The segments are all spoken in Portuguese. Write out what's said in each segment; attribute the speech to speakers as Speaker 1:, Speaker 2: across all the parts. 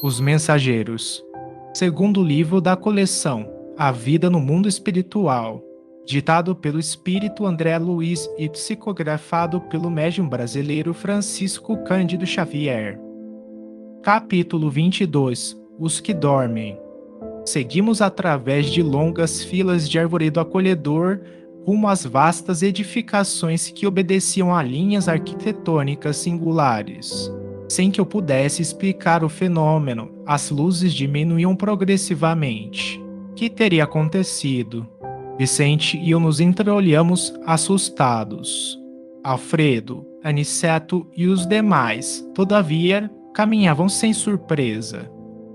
Speaker 1: Os Mensageiros. Segundo livro da coleção A Vida no Mundo Espiritual, ditado pelo espírito André Luiz e psicografado pelo médium brasileiro Francisco Cândido Xavier. Capítulo 22. Os que dormem. Seguimos através de longas filas de arvoredo acolhedor rumo às vastas edificações que obedeciam a linhas arquitetônicas singulares. Sem que eu pudesse explicar o fenômeno, as luzes diminuíam progressivamente. Que teria acontecido? Vicente e eu nos entreolhamos assustados. Alfredo, Aniceto e os demais, todavia, caminhavam sem surpresa.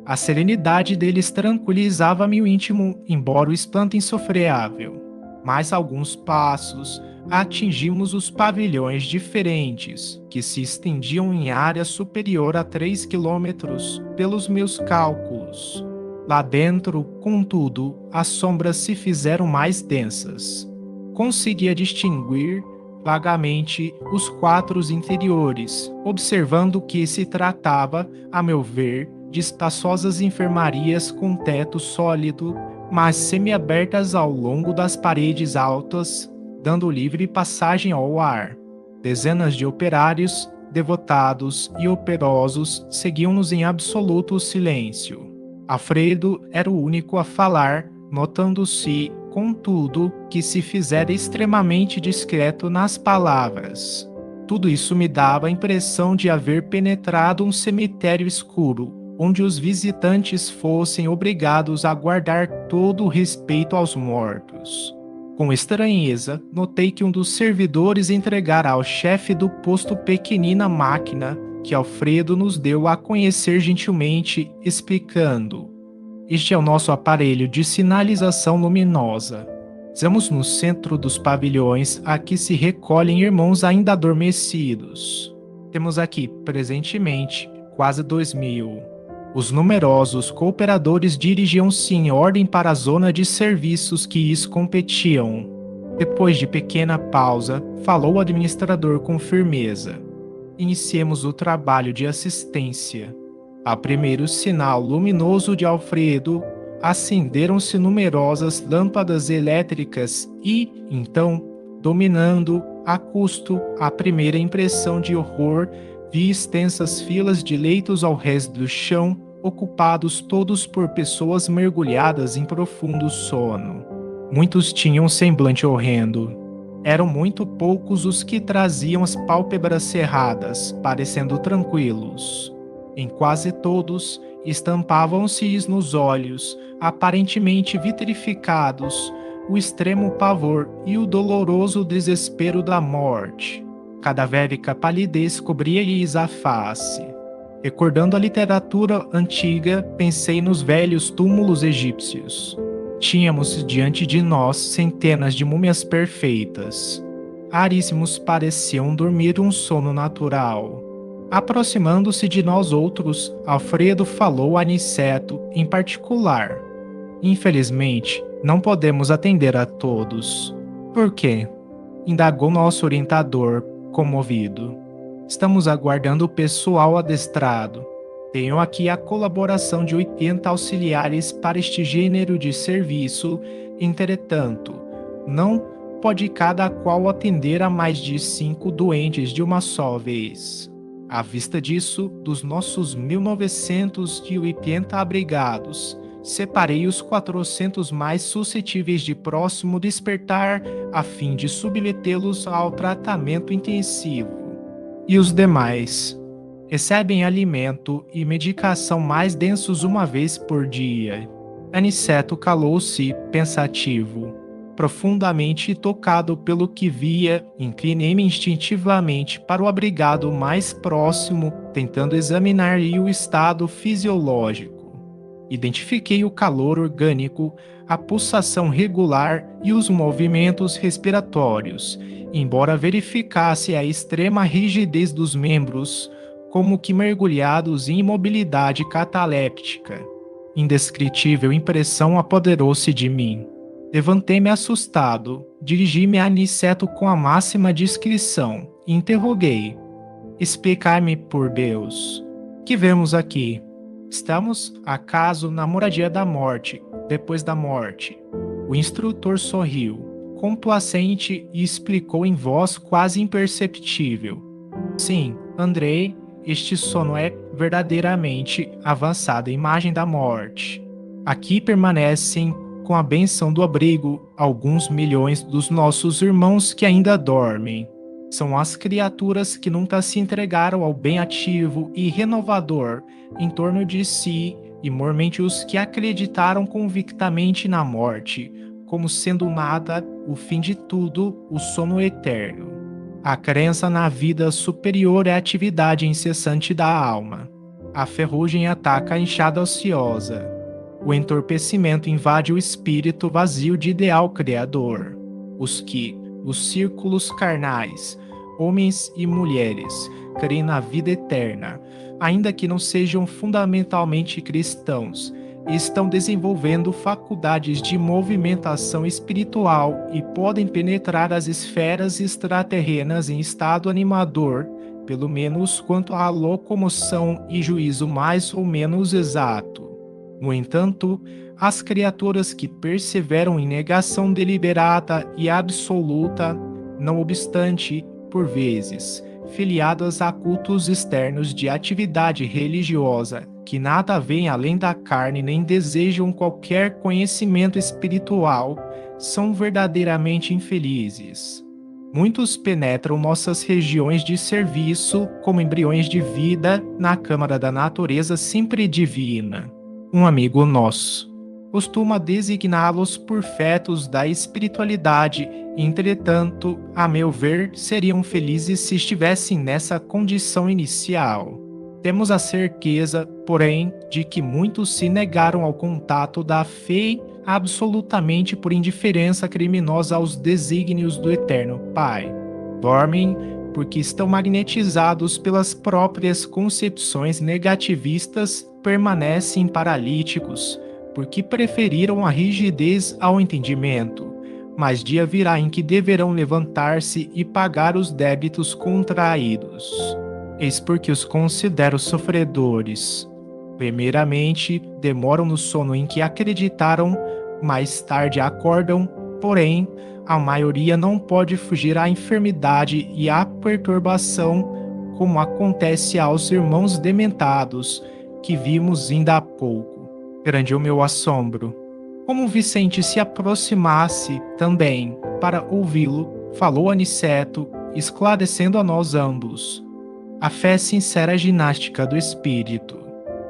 Speaker 1: A serenidade deles tranquilizava-me o íntimo, embora o espanto insofreável. Mais alguns passos, atingimos os pavilhões diferentes, que se estendiam em área superior a 3 quilômetros, pelos meus cálculos. Lá dentro, contudo, as sombras se fizeram mais densas. Conseguia distinguir vagamente os quadros interiores, observando que se tratava, a meu ver, de espaçosas enfermarias com teto sólido, mas semiabertas ao longo das paredes altas, dando livre passagem ao ar. Dezenas de operários, devotados e operosos seguiam-nos em absoluto silêncio. Alfredo era o único a falar, notando-se, contudo, que se fizera extremamente discreto nas palavras. Tudo isso me dava a impressão de haver penetrado um cemitério escuro, onde os visitantes fossem obrigados a guardar todo o respeito aos mortos. Com estranheza, notei que um dos servidores entregara ao chefe do posto pequenina máquina que Alfredo nos deu a conhecer gentilmente, explicando: "Este é o nosso aparelho de sinalização luminosa. Estamos no centro dos pavilhões a que se recolhem irmãos ainda adormecidos. Temos aqui, presentemente, quase 2.000. Os numerosos cooperadores dirigiam-se em ordem para a zona de serviços que lhes competiam." Depois de pequena pausa, falou o administrador com firmeza: "Iniciemos o trabalho de assistência." A primeiro sinal luminoso de Alfredo, acenderam-se numerosas lâmpadas elétricas e, então, dominando, a custo, a primeira impressão de horror, vi extensas filas de leitos ao resto do chão, ocupados todos por pessoas mergulhadas em profundo sono. Muitos tinham um semblante horrendo. Eram muito poucos os que traziam as pálpebras cerradas, parecendo tranquilos. Em quase todos, estampavam-se nos olhos, aparentemente vitrificados, o extremo pavor e o doloroso desespero da morte. Cadavérica palidez cobria-lhes a face. Recordando a literatura antiga, pensei nos velhos túmulos egípcios. Tínhamos diante de nós centenas de múmias perfeitas. Raríssimos pareciam dormir um sono natural. Aproximando-se de nós outros, Alfredo falou a Aniceto em particular: "Infelizmente, não podemos atender a todos." "Por quê?" indagou nosso orientador, comovido. "Estamos aguardando o pessoal adestrado. Tenho aqui a colaboração de 80 auxiliares para este gênero de serviço. Entretanto, não pode cada qual atender a mais de 5 doentes de uma só vez. À vista disso, dos nossos 1980 abrigados, separei os 400 mais suscetíveis de próximo despertar, a fim de submetê-los ao tratamento intensivo. E os demais recebem alimento e medicação mais densos uma vez por dia." Aniceto calou-se, pensativo. Profundamente tocado pelo que via, inclinei-me instintivamente para o abrigado mais próximo, tentando examinar-lhe o estado fisiológico. Identifiquei o calor orgânico, a pulsação regular e os movimentos respiratórios, embora verificasse a extrema rigidez dos membros, como que mergulhados em imobilidade cataléptica. Indescritível impressão apoderou-se de mim. Levantei-me assustado, dirigi-me a Aniceto com a máxima discrição e interroguei: "Explicai-me, por Deus, que vemos aqui?" Estamos, acaso, na moradia da morte, depois da morte? O instrutor sorriu, complacente, e explicou em voz quase imperceptível. Sim, Andrei, este sono é verdadeiramente avançada imagem da morte. Aqui permanecem, com a benção do abrigo, alguns milhões dos nossos irmãos que ainda dormem. São as criaturas que nunca se entregaram ao bem ativo e renovador em torno de si, e mormente os que acreditaram convictamente na morte, como sendo nada, o fim de tudo, o sono eterno. A crença na vida superior é a atividade incessante da alma. A ferrugem ataca a enxada ociosa. O entorpecimento invade o espírito vazio de ideal criador. Os círculos carnais, homens e mulheres, creem na vida eterna, ainda que não sejam fundamentalmente cristãos, e estão desenvolvendo faculdades de movimentação espiritual e podem penetrar as esferas extraterrenas em estado animador, pelo menos quanto à locomoção e juízo mais ou menos exato. No entanto, as criaturas que perseveram em negação deliberada e absoluta, não obstante, por vezes, filiadas a cultos externos de atividade religiosa, que nada veem além da carne nem desejam qualquer conhecimento espiritual, são verdadeiramente infelizes. Muitos penetram nossas regiões de serviço como embriões de vida na câmara da natureza sempre divina. Um amigo nosso costuma designá-los por fetos da espiritualidade, entretanto, a meu ver, seriam felizes se estivessem nessa condição inicial. Temos a certeza, porém, de que muitos se negaram ao contato da fé absolutamente por indiferença criminosa aos desígnios do Eterno Pai. Dormem porque estão magnetizados pelas próprias concepções negativistas, permanecem paralíticos, porque preferiram a rigidez ao entendimento. Mas dia virá em que deverão levantar-se e pagar os débitos contraídos. Eis porque os considero sofredores. Primeiramente, demoram no sono em que acreditaram, mais tarde acordam, porém, a maioria não pode fugir à enfermidade e à perturbação, como acontece aos irmãos dementados, que vimos ainda há pouco. Grande o meu assombro. Como Vicente se aproximasse também para ouvi-lo, falou Aniceto, esclarecendo a nós ambos. A fé sincera é a ginástica do espírito.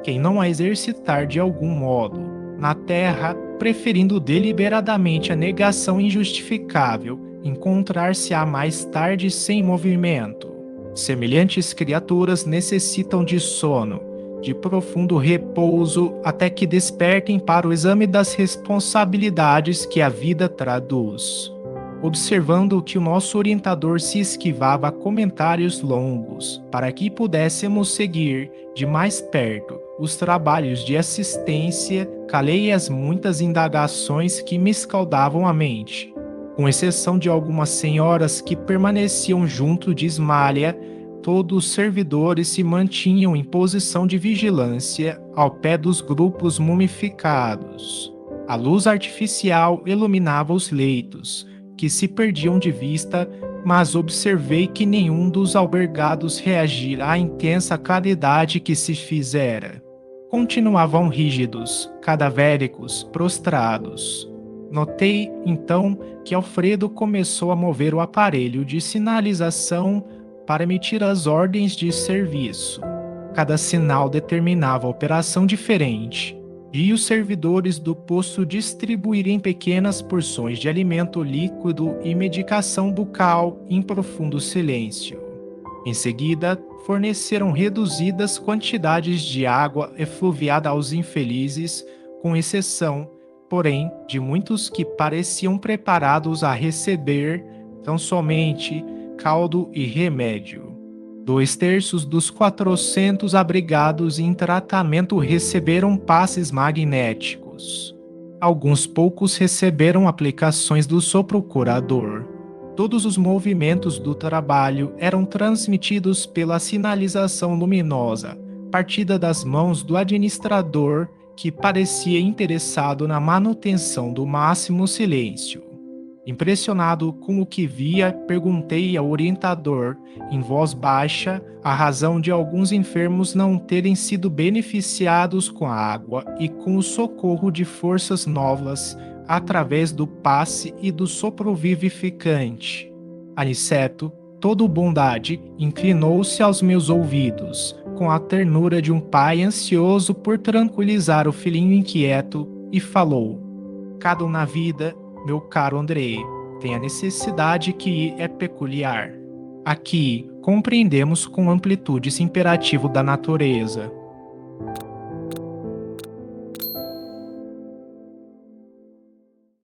Speaker 1: Quem não a exercitar de algum modo, na terra, preferindo deliberadamente a negação injustificável, encontrar-se-á mais tarde sem movimento. Semelhantes criaturas necessitam de sono, de profundo repouso, até que despertem para o exame das responsabilidades que a vida traduz. Observando que o nosso orientador se esquivava a comentários longos, para que pudéssemos seguir de mais perto os trabalhos de assistência, calei as muitas indagações que me escaldavam a mente. Com exceção de algumas senhoras que permaneciam junto de Ismália, todos os servidores se mantinham em posição de vigilância ao pé dos grupos mumificados. A luz artificial iluminava os leitos, que se perdiam de vista, mas observei que nenhum dos albergados reagira à intensa claridade que se fizera. Continuavam rígidos, cadavéricos, prostrados. Notei, então, que Alfredo começou a mover o aparelho de sinalização para emitir as ordens de serviço. Cada sinal determinava operação diferente, e os servidores do posto distribuírem pequenas porções de alimento líquido e medicação bucal em profundo silêncio. Em seguida, forneceram reduzidas quantidades de água efluviada aos infelizes, com exceção, porém, de muitos que pareciam preparados a receber tão somente caldo e remédio. 2/3 dos 400 abrigados em tratamento receberam passes magnéticos. Alguns poucos receberam aplicações do sopro curador. Todos os movimentos do trabalho eram transmitidos pela sinalização luminosa, partida das mãos do administrador que parecia interessado na manutenção do máximo silêncio. Impressionado com o que via, perguntei ao orientador, em voz baixa, a razão de alguns enfermos não terem sido beneficiados com a água e com o socorro de forças novas através do passe e do sopro vivificante. Aniceto, todo bondade, inclinou-se aos meus ouvidos, com a ternura de um pai ansioso por tranquilizar o filhinho inquieto, e falou: cada um na vida, meu caro André, tem a necessidade que é peculiar. Aqui compreendemos com amplitude esse imperativo da natureza.